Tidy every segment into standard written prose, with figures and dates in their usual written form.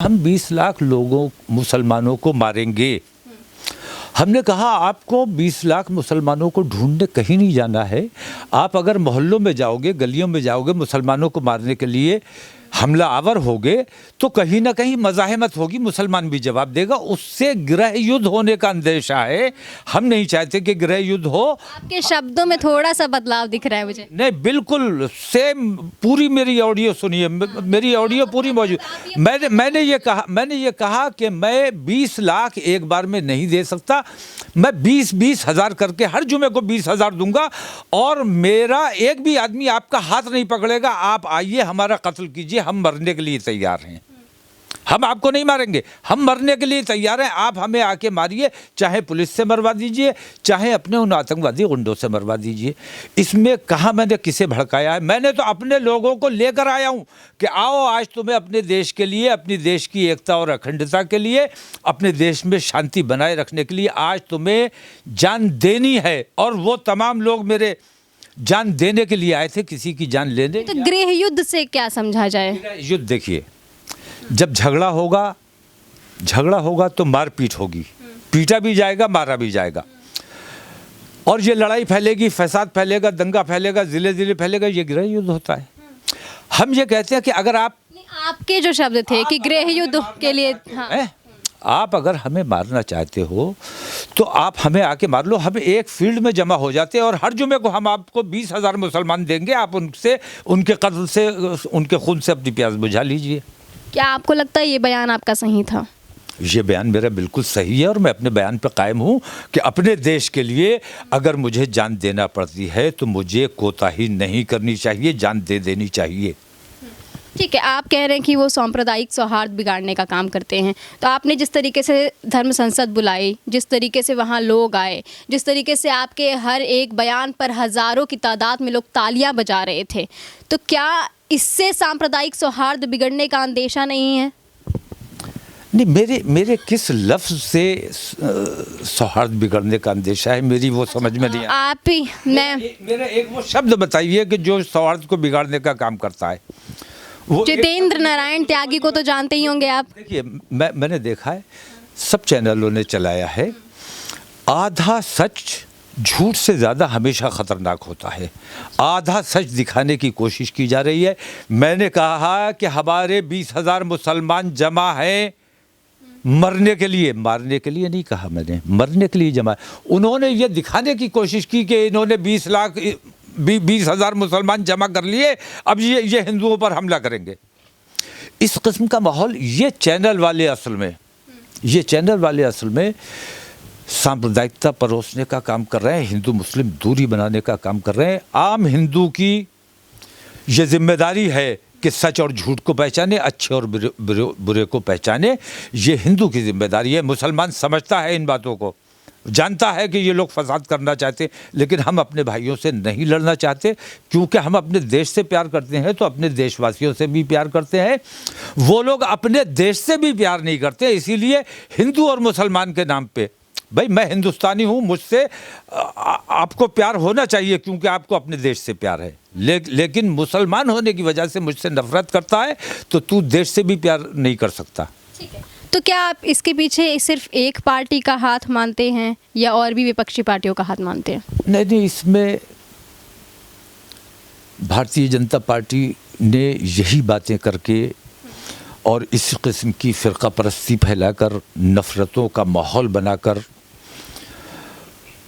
हम 20 लाख लोगों मुसलमानों को मारेंगे। हमने कहा आपको 20 लाख मुसलमानों को ढूंढने कहीं नहीं जाना है। आप अगर मोहल्लों में जाओगे, गलियों में जाओगे, मुसलमानों को मारने के लिए हमला आवर होगे तो कहीं ना कहीं मज़ाहमत होगी, मुसलमान भी जवाब देगा। उससे गृह युद्ध होने का अंदेशा है। हम नहीं चाहते कि गृह युद्ध हो। आपके शब्दों में थोड़ा सा बदलाव दिख रहा है मुझे। नहीं, बिल्कुल सेम। पूरी मेरी ऑडियो सुनिए, मेरी ऑडियो पूरी मौजूद। मैंने ये कहा कि मैं 20 लाख एक बार में नहीं दे सकता। मैं 20-20 हज़ार करके हर जुमे को 20 हज़ार दूंगा और मेरा एक भी आदमी आपका हाथ नहीं पकड़ेगा। आप आइए, हमारा कत्ल कीजिए, हम मरने के लिए तैयार हैं। हम आपको नहीं मारेंगे, हम मरने के लिए तैयार हैं। आप हमें आके मारिए, चाहे पुलिस से मरवा दीजिए, चाहे अपने उन आतंकवादी गुंडों से मरवा दीजिए। इसमें कहाँ मैंने किसे भड़काया है? मैंने तो अपने लोगों को लेकर आया हूँ कि आओ, आज तुम्हें अपने देश के लिए, अपनी देश की एकता और अखंडता के लिए, अपने देश में शांति बनाए रखने के लिए आज तुम्हें जान देनी है। और वो तमाम लोग मेरे जान देने के लिए आए थे, किसी की जान लेने। तो गृह युद्ध से क्या समझा जाए? युद्ध देखिए, जब झगड़ा होगा तो मारपीट होगी, पीटा भी जाएगा, मारा भी जाएगा। और ये लड़ाई फैलेगी, फसाद फैलेगा, दंगा फैलेगा, जिले फैलेगा, ये गृह युद्ध होता है। हम ये कहते हैं कि अगर आपके जो शब्द थे कि गृह युद्ध के लिए, हाँ। आप अगर हमें मारना चाहते हो तो आप हमें आके मार लो। हम एक फील्ड में जमा हो जाते हैं और हर जुमे को हम आपको 20 हज़ार मुसलमान देंगे। आप उनसे, उनके कत्ल से, उनके खून से अपनी प्यास बुझा लीजिए। क्या आपको लगता है ये बयान आपका सही था? ये बयान मेरा बिल्कुल सही है और मैं अपने बयान पर कायम हूँ कि अपने देश के लिए अगर मुझे जान देना पड़ती है तो मुझे कोताही नहीं करनी चाहिए, जान दे देनी चाहिए। ठीक है, आप कह रहे हैं कि वो सांप्रदायिक सौहार्द बिगाड़ने का काम करते हैं, तो आपने जिस तरीके से धर्म संसद बुलाई, जिस तरीके से वहाँ लोग आए, जिस तरीके से आपके हर एक बयान पर हज़ारों की तादाद में लोग तालियां बजा रहे थे, तो क्या इससे सांप्रदायिक सौहार्द बिगड़ने का अंदेशा नहीं है? नहीं, मेरे किस लफ्ज़ से सौहार्द बिगड़ने का अंदेशा है, मेरी वो समझ में नहीं आया। आप ही, मैं मेरा एक वो शब्द बताइए कि जो सौहार्द को बिगाड़ने का काम करता है। जितेंद्र नारायण त्यागी को तो जानते ही होंगे आप। देखिए, मैंने देखा है, सब चैनलों ने चलाया है। आधा सच झूठ से ज़्यादा हमेशा ख़तरनाक होता है। आधा सच दिखाने की कोशिश की जा रही है। मैंने कहा कि हमारे 20 हज़ार मुसलमान जमा हैं मरने के लिए, मारने के लिए नहीं कहा मैंने, मरने के लिए जमा है। उन्होंने ये दिखाने की कोशिश की कि इन्होंने 20 हज़ार मुसलमान जमा कर लिए, अब ये हिंदुओं पर हमला करेंगे। इस किस्म का माहौल, ये चैनल वाले असल में सांप्रदायिकता परोसने का काम कर रहे हैं, हिंदू मुस्लिम दूरी बनाने का काम कर रहे हैं। आम हिंदू की ये जिम्मेदारी है कि सच और झूठ को पहचाने, अच्छे और बुरे को पहचाने। ये हिंदू की जिम्मेदारी है। मुसलमान समझता है इन बातों को, जानता है कि ये लोग फसाद करना चाहते, लेकिन हम अपने भाइयों से नहीं लड़ना चाहते, क्योंकि हम अपने देश से प्यार करते हैं तो अपने देशवासियों से भी प्यार करते हैं। वो लोग अपने देश से भी प्यार नहीं करते। इसीलिए हिंदू और मुसलमान के नाम पे, भाई मैं हिंदुस्तानी हूँ, मुझसे आपको प्यार होना चाहिए क्योंकि आपको अपने देश से प्यार है। लेकिन मुसलमान होने की वजह से मुझसे नफरत करता है तो तू देश से भी प्यार नहीं कर सकता। ठीक है, तो क्या आप इसके पीछे सिर्फ एक पार्टी का हाथ मानते हैं या और भी विपक्षी पार्टियों का हाथ मानते हैं? नहीं, इसमें भारतीय जनता पार्टी ने यही बातें करके और इस किस्म की फ़िरका परस्ती फैलाकर, नफ़रतों का माहौल बनाकर,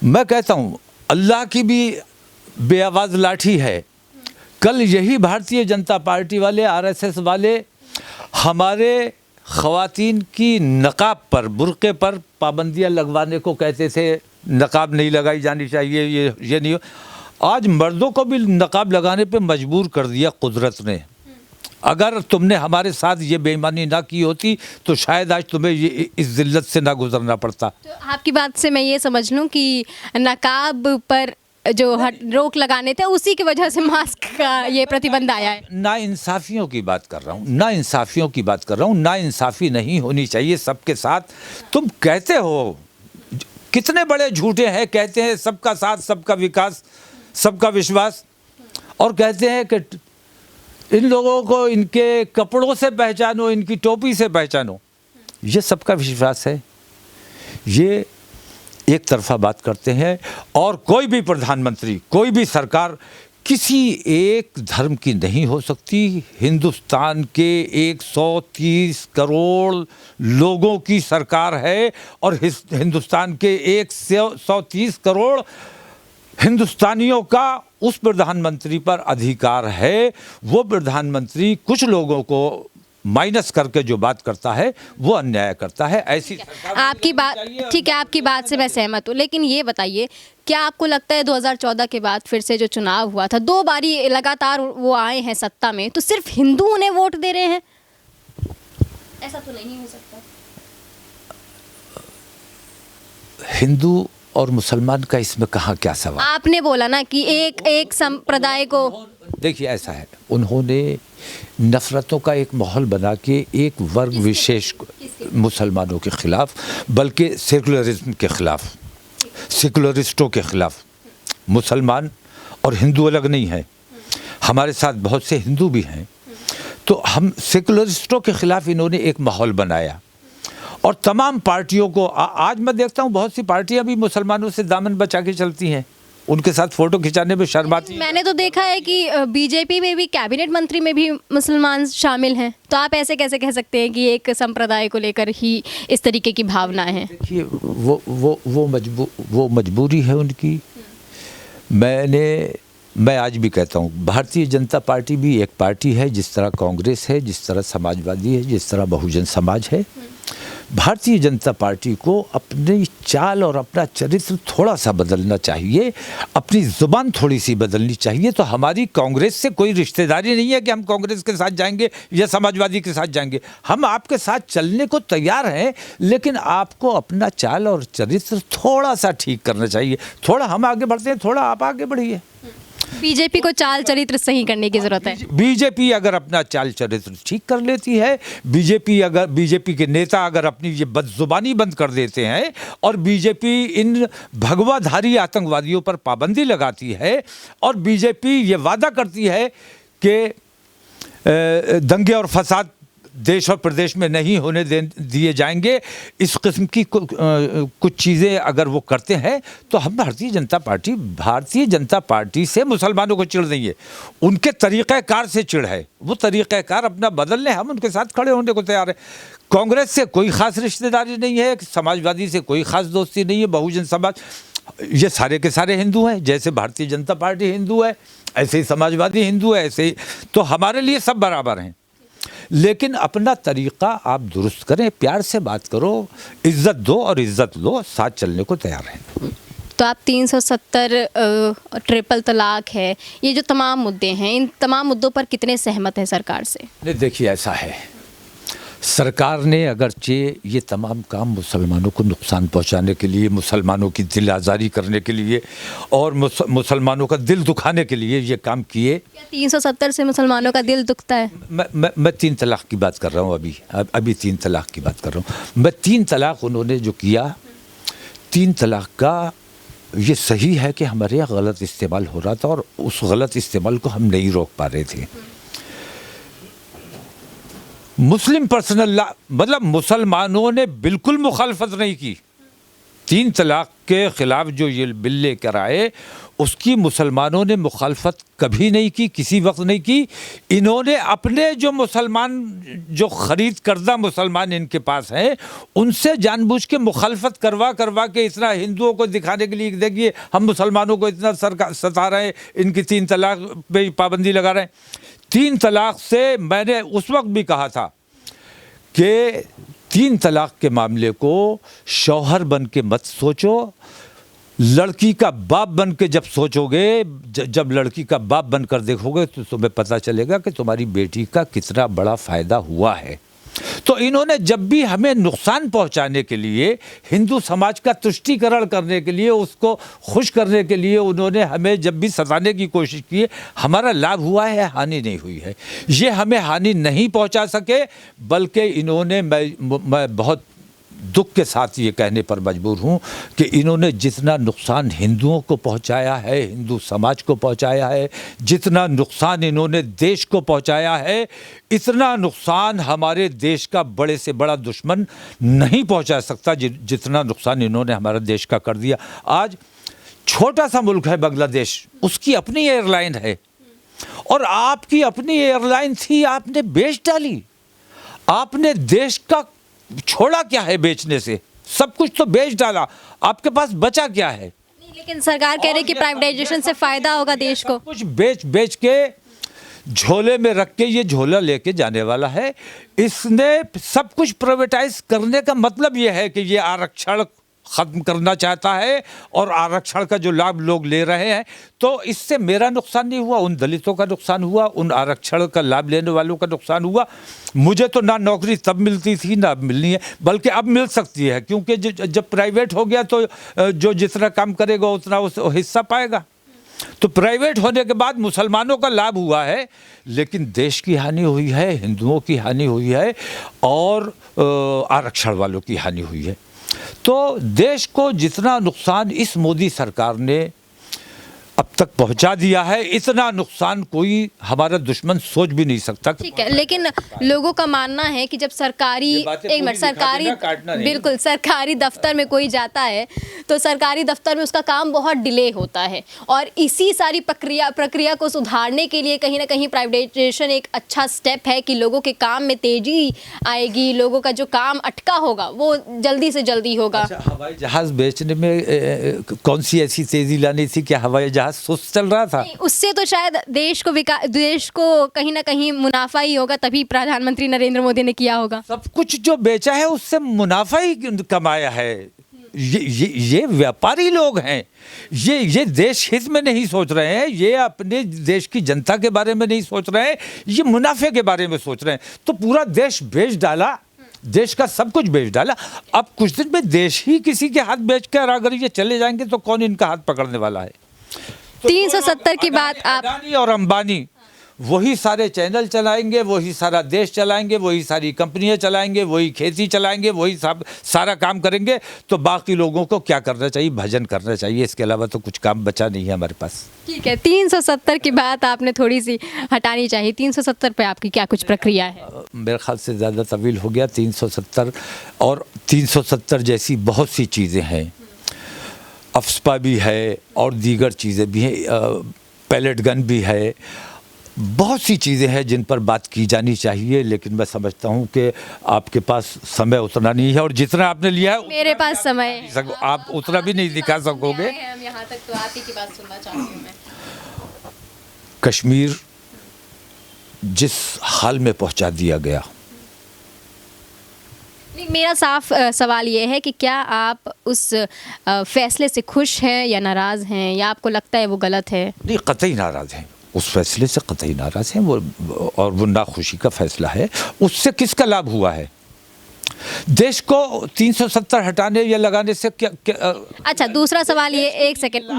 मैं कहता हूँ अल्लाह की भी बेआवाज़ लाठी है। कल यही भारतीय जनता पार्टी वाले, आरएसएस वाले हमारे ख़वातीन की नकाब पर, बुर्क़े पर पाबंदियाँ लगवाने को कहते थे। नकाब नहीं लगाई जानी चाहिए, ये नहीं। आज मर्दों को भी नकाब लगाने पे मजबूर कर दिया कुदरत ने। अगर तुमने हमारे साथ ये बेईमानी ना की होती तो शायद आज तुम्हें ये इस ज़िल्लत से ना गुजरना पड़ता। तो आपकी बात से मैं ये समझ लूँ कि नकाब पर जो रोक लगाने थे उसी की वजह से मास्क का ये प्रतिबंध आया है। नाइंसाफ़ियों की बात कर रहा हूँ, नाइंसाफ़ी नहीं होनी चाहिए सबके साथ। तुम कहते हो, कितने बड़े झूठे हैं, कहते हैं सबका साथ, सबका विकास, सबका विश्वास, और कहते हैं कि इन लोगों को इनके कपड़ों से पहचानो, इनकी टोपी से पहचानो, ये सबका विश्वास है। ये एक तरफा बात करते हैं। और कोई भी प्रधानमंत्री, कोई भी सरकार किसी एक धर्म की नहीं हो सकती। हिंदुस्तान के 130 करोड़ लोगों की सरकार है और हिंदुस्तान के 130 करोड़ हिंदुस्तानियों का उस प्रधानमंत्री पर अधिकार है। वो प्रधानमंत्री कुछ लोगों को माइनस करके जो बात करता है वो अन्याय करता है। ऐसी आपकी बात ठीक है, आपकी बात से मैं सहमत हूँ, लेकिन ये बताइए, क्या आपको लगता है 2014 के बाद फिर से जो चुनाव हुआ था, 2 बारी लगातार वो आए हैं सत्ता में, तो सिर्फ हिंदू उन्हें वोट दे रहे हैं? ऐसा तो नहीं हो सकता। हिंदू और मुसलमान का इसमें कहाँ क्या सवाल? आपने बोला ना कि एक संप्रदाय को, देखिए ऐसा है, उन्होंने नफरतों का एक माहौल बना के एक वर्ग विशेष को, मुसलमानों के खिलाफ, बल्कि सेकुलरिज्म के खिलाफ, सेकुलरिस्टों के खिलाफ। मुसलमान और हिंदू अलग नहीं है, हमारे साथ बहुत से हिंदू भी हैं। तो हम सेकुलरिस्टों के खिलाफ इन्होंने एक माहौल बनाया और तमाम पार्टियों को आज मैं देखता हूँ बहुत सी पार्टियां भी मुसलमानों से दामन बचा के चलती हैं, उनके साथ फोटो खिंचाने में शर्माती। मैंने तो देखा है कि बीजेपी में भी कैबिनेट मंत्री में भी मुसलमान शामिल हैं, तो आप ऐसे कैसे कह सकते हैं कि एक संप्रदाय को लेकर ही इस तरीके की भावना है? देखिए वो मजबूरी है उनकी। मैं आज भी कहता हूँ भारतीय जनता पार्टी भी एक पार्टी है, जिस तरह कांग्रेस है, जिस तरह समाजवादी है, जिस तरह बहुजन समाज है। भारतीय जनता पार्टी को अपनी चाल और अपना चरित्र थोड़ा सा बदलना चाहिए, अपनी ज़ुबान थोड़ी सी बदलनी चाहिए। तो हमारी कांग्रेस से कोई रिश्तेदारी नहीं है कि हम कांग्रेस के साथ जाएंगे या समाजवादी के साथ जाएंगे। हम आपके साथ चलने को तैयार हैं, लेकिन आपको अपना चाल और चरित्र थोड़ा सा ठीक करना चाहिए। थोड़ा हम आगे बढ़ते हैं, थोड़ा आप आगे बढ़िए। बीजेपी को चाल चरित्र सही करने की जरूरत है। बीजेपी अगर अपना चाल चरित्र ठीक कर लेती है, बीजेपी के नेता अगर अपनी ये बदजुबानी बंद कर देते हैं और बीजेपी इन भगवाधारी आतंकवादियों पर पाबंदी लगाती है और बीजेपी ये वादा करती है कि दंगे और फसाद देश और प्रदेश में नहीं होने दिए जाएंगे, इस किस्म की कुछ चीज़ें अगर वो करते हैं, तो हम भारतीय जनता पार्टी से मुसलमानों को चिढ़ नहीं है, उनके तरीक़ाकार से चिढ़ है। वो तरीक़ाकार अपना बदल लें, हम उनके साथ खड़े होने को तैयार हैं। कांग्रेस से कोई ख़ास रिश्तेदारी नहीं है, समाजवादी से कोई ख़ास दोस्ती नहीं है, बहुजन समाज, ये सारे के सारे हिंदू हैं। जैसे भारतीय जनता पार्टी हिंदू है, ऐसे ही समाजवादी हिंदू है, ऐसे ही तो हमारे लिए सब बराबर हैं। लेकिन अपना तरीक़ा आप दुरुस्त करें, प्यार से बात करो, इज़्ज़त दो और इज़्ज़त लो, साथ चलने को तैयार हैं। तो आप 370 ट्रिपल तलाक है, ये जो तमाम मुद्दे हैं, इन तमाम मुद्दों पर कितने सहमत हैं सरकार से? नहीं, देखिए ऐसा है, सरकार ने अगरचे ये तमाम काम मुसलमानों को नुकसान पहुंचाने के लिए, मुसलमानों की दिल आज़ारी करने के लिए और मुसलमानों का दिल दुखाने के लिए ये काम किए। क्या 370 से मुसलमानों का दिल दुखता है? मैं 3 तलाक की बात कर रहा हूँ, अभी 3 तलाक की बात कर रहा हूँ। मैं 3 तलाक उन्होंने जो किया, 3 तलाक का ये सही है कि हमारे यहाँ गलत इस्तेमाल हो रहा था और उस गलत इस्तेमाल को हम नहीं रोक पा रहे थे। मुस्लिम पर्सनल लॉ मतलब मुसलमानों ने बिल्कुल मुखालफत नहीं की। 3 तलाक के ख़िलाफ़ जो ये बिल लेकर आए, उसकी मुसलमानों ने मुखालफत कभी नहीं की, किसी वक्त नहीं की। इन्होंने अपने जो मुसलमान, जो ख़रीद करदा मुसलमान इनके पास हैं, उनसे जानबूझ के मुखालफत करवा के इतना हिंदुओं को दिखाने के लिए, देखिए हम मुसलमानों को इतना सता रहे हैं, इनकी 3 तलाक पे पाबंदी लगा रहे हैं। 3 तलाक से मैंने उस वक्त भी कहा था कि 3 तलाक के मामले को शौहर बन के मत सोचो, लड़की का बाप बन के जब सोचोगे, जब लड़की का बाप बनकर देखोगे, तो तुम्हें पता चलेगा कि तुम्हारी बेटी का कितना बड़ा फ़ायदा हुआ है। तो इन्होंने जब भी हमें नुकसान पहुंचाने के लिए, हिंदू समाज का तुष्टीकरण करने के लिए, उसको खुश करने के लिए उन्होंने हमें जब भी सताने की कोशिश की है, हमारा लाभ हुआ है, हानि नहीं हुई है। ये हमें हानि नहीं पहुंचा सके, बल्कि इन्होंने मैं बहुत दुख के साथ ये कहने पर मजबूर हूँ कि इन्होंने जितना नुकसान हिंदुओं को पहुँचाया है, हिंदू समाज को पहुँचाया है, जितना नुकसान इन्होंने देश को पहुँचाया है, इतना नुकसान हमारे देश का बड़े से बड़ा दुश्मन नहीं पहुँचा सकता जितना नुकसान इन्होंने हमारे देश का कर दिया। आज छोटा सा मुल्क है बांग्लादेश, उसकी अपनी एयरलाइन है और आपकी अपनी एयरलाइन थी, आपने बेच डाली। आपने देश का छोड़ा क्या है बेचने से? सब कुछ तो बेच डाला, आपके पास बचा क्या है? लेकिन सरकार कह रही है कि प्राइवेटाइजेशन से फायदा होगा देश को। कुछ बेच के झोले में रख के ये झोला लेके जाने वाला है। इसने सब कुछ प्राइवेटाइज करने का मतलब ये है कि ये आरक्षण ख़त्म करना चाहता है और आरक्षण का जो लाभ लोग ले रहे हैं, तो इससे मेरा नुकसान नहीं हुआ, उन दलितों का नुकसान हुआ, उन आरक्षण का लाभ लेने वालों का नुकसान हुआ। मुझे तो ना नौकरी तब मिलती थी ना अब मिलनी है, बल्कि अब मिल सकती है, क्योंकि जब प्राइवेट हो गया तो जो जितना काम करेगा उतना उस हिस्सा पाएगा। तो प्राइवेट होने के बाद मुसलमानों का लाभ हुआ है, लेकिन देश की हानि हुई है, हिंदुओं की हानि हुई है और आरक्षण वालों की हानि हुई है। तो देश को जितना नुकसान इस मोदी सरकार ने अब तक पहुंचा दिया है, इतना नुकसान कोई हमारा दुश्मन सोच भी नहीं सकता। ठीक है, लेकिन लोगों का मानना है कि जब सरकारी बिल्कुल सरकारी दफ्तर में कोई जाता है तो सरकारी दफ्तर में उसका काम बहुत डिले होता है और इसी सारी प्रक्रिया को सुधारने के लिए कहीं ना कहीं प्राइवेटाइजेशन एक अच्छा स्टेप है कि लोगों के काम में तेजी आएगी, लोगों का जो काम अटका होगा वो जल्दी से जल्दी होगा। अच्छा, हवाई जहाज बेचने में कौन सी ऐसी तेजी लानी थी? क्या हवाई जहाज सुस्त चल रहा था? उससे तो शायद देश को कहीं ना कहीं मुनाफा ही होगा, तभी प्रधानमंत्री नरेंद्र मोदी ने किया होगा। सब कुछ जो बेचा है उससे मुनाफा ही कमाया है। ये व्यापारी लोग हैं, ये देश हित में नहीं सोच रहे हैं, ये अपने देश की जनता के बारे में नहीं सोच रहे हैं, ये मुनाफे के बारे में सोच रहे हैं। तो पूरा देश बेच डाला, देश का सब कुछ बेच डाला। अब कुछ दिन में देश ही किसी के हाथ बेच कर अगर ये चले जाएंगे तो कौन इनका हाथ पकड़ने वाला है? 370 की बात आप अडानी और अंबानी वही सारे चैनल चलाएंगे, वही सारा देश चलाएंगे, वही सारी कंपनियां चलाएंगे, वही खेती चलाएंगे, वही सारा काम करेंगे। तो बाकी लोगों को क्या करना चाहिए? भजन करना चाहिए, इसके अलावा तो कुछ काम बचा नहीं है हमारे पास। ठीक है, 370 की बात आपने थोड़ी सी हटानी चाहिए। 370 पे आपकी क्या कुछ प्रक्रिया है? मेरे ख्याल से ज़्यादा तवील हो गया 370, और 370 जैसी बहुत सी चीज़ें हैं, अफस्पा भी है और दीगर चीज़ें भी हैं, पैलेट गन भी है, बहुत सी चीज़ें हैं जिन पर बात की जानी चाहिए। लेकिन मैं समझता हूं कि आपके पास समय उतना नहीं है और जितना आपने लिया है मेरे पास समय आप उतना भी नहीं दिखा सकोगे। हम यहाँ तक तो आप ही की बात सुनना चाहती हूँ मैं। कश्मीर जिस हाल में पहुंचा दिया गया, नहीं, मेरा साफ सवाल ये है कि क्या आप उस फैसले से खुश हैं या नाराज़ हैं, या आपको लगता है वो गलत है? नहीं, कतई नाराज़ हैं, उस फैसले से कतई नाराज़ हैं वो, और वो नाखुशी का फैसला है। उससे किसका लाभ हुआ है? देश को 370 हटाने या लगाने से क्या अच्छा, दूसरा सवाल ये, एक सेकंड,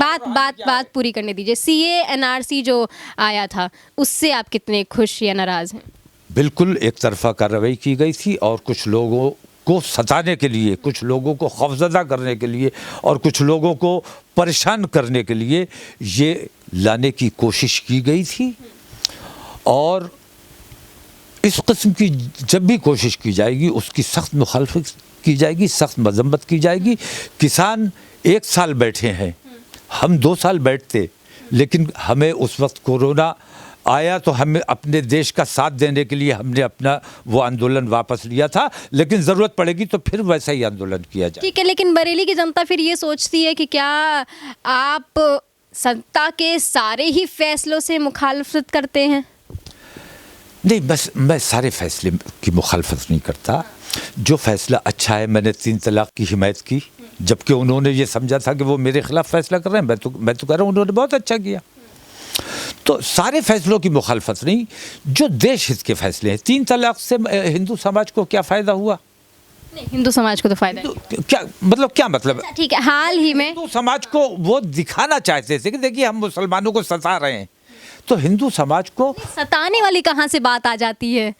बात पूरी करने दीजिए। CA NRC जो आया था उससे आप कितने खुश या नाराज़ हैं? बिल्कुल एक तरफा कार्रवाई की गई थी और कुछ लोगों को सताने के लिए, कुछ लोगों को खौफजदा करने के लिए और कुछ लोगों को परेशान करने के लिए ये लाने की कोशिश की गई थी। और इस किस्म की जब भी कोशिश की जाएगी उसकी सख्त मुखालफत की जाएगी, सख्त मजम्मत की जाएगी। किसान 1 साल बैठे हैं, हम 2 साल बैठते, लेकिन हमें उस वक्त कोरोना आया तो हमें अपने देश का साथ देने के लिए हमने अपना वो आंदोलन वापस लिया था, लेकिन ज़रूरत पड़ेगी तो फिर वैसा ही आंदोलन किया जाए। ठीक है, लेकिन बरेली की जनता फिर ये सोचती है कि क्या आप सत्ता के सारे ही फैसलों से मुखालफत करते हैं? नहीं, बस मैं सारे फैसले की मुखालफत नहीं करता। जो फैसला अच्छा है, मैंने 3 तलाक की हिमायत की, जबकि उन्होंने ये समझा था कि वो मेरे खिलाफ फैसला कर रहे हैं। मैं तो कह रहा हूँ उन्होंने बहुत अच्छा किया। तो सारे फैसलों की मुखालफत नहीं, जो देश हित के फैसले हैं। 3 तलाक से हिंदू समाज को क्या फ़ायदा हुआ? नहीं, हिंदू समाज को तो फायदा है। तो क्या मतलब? ठीक है, हाल ही में हिंदू समाज को वो दिखाना चाहते थे कि देखिए हम मुसलमानों को सता रहे हैं, तो हिंदू समाज को सताने वाली कहाँ से बात आ जाती है?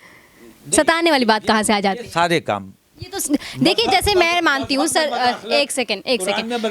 सताने वाली बात कहाँ से आ जाती है? सारे काम ये तो देखिए, जैसे मैं मानती हूँ सर, एक सेकंड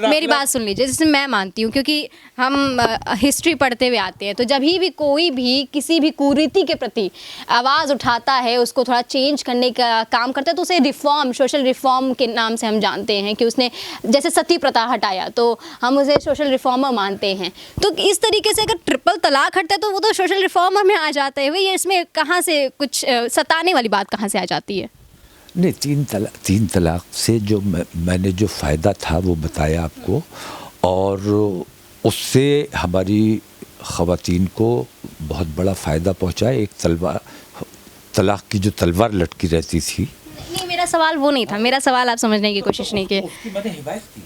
मेरी बात सुन लीजिए। जैसे मैं मानती हूँ, क्योंकि हम हिस्ट्री पढ़ते हुए आते हैं, तो जब भी कोई भी किसी भी कुरीति के प्रति आवाज़ उठाता है, उसको थोड़ा चेंज करने का काम करता है, तो उसे रिफॉर्म, सोशल रिफॉर्म के नाम से हम जानते हैं कि उसने जैसे सती प्रथा हटाया तो हम उसे सोशल रिफॉर्मर मानते हैं। तो इस तरीके से अगर ट्रिपल तलाक हटता है तो वो तो सोशल रिफॉर्मर में आ जाता है। वही इसमें कहाँ से कुछ सताने वाली बात कहाँ से आ जाती है? नहीं, तीन तलाक से जो मैंने जो फ़ायदा था वो बताया आपको, और उससे हमारी ख़वातीन को बहुत बड़ा फ़ायदा पहुंचा। एक तलाक की जो तलवार लटकी रहती थी। नहीं, मेरा सवाल वो नहीं था। मेरा सवाल आप समझने की कोशिश नहीं की।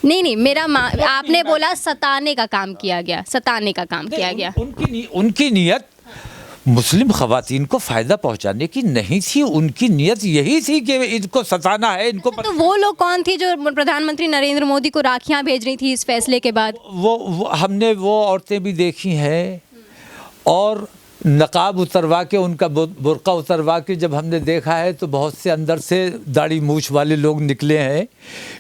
नहीं, मेरा आपने बोला सताने का काम किया गया, सताने का काम किया गया। उनकी नीयत मुस्लिम ख़वातीन को फ़ायदा पहुंचाने की नहीं थी। उनकी नीयत यही थी कि इनको सताना है, इनको तो वो लोग कौन थी जो प्रधानमंत्री नरेंद्र मोदी को राखियां भेज रही थी इस फैसले के बाद? हमने वो औरतें भी देखी हैं, और नकाब उतरवा के, उनका बुर्का उतरवा के जब हमने देखा है तो बहुत से अंदर से दाढ़ी मूछ वाले लोग निकले हैं।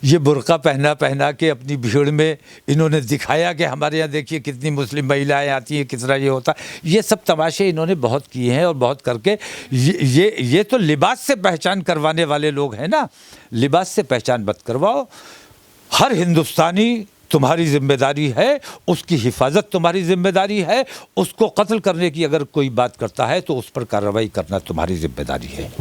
ये बुर्का पहना के अपनी भीड़ में इन्होंने दिखाया कि हमारे यहाँ देखिए कितनी मुस्लिम महिलाएं आती हैं, किस तरह ये होता है। ये सब तमाशे इन्होंने बहुत किए हैं, और बहुत करके ये तो लिबास से पहचान करवाने वाले लोग हैं ना। लिबास से पहचान मत करवाओ। हर हिंदुस्तानी तुम्हारी जिम्मेदारी है, उसकी हिफाजत तुम्हारी जिम्मेदारी है। उसको कत्ल करने की अगर कोई बात करता है तो उस पर कार्रवाई करना तुम्हारी जिम्मेदारी है।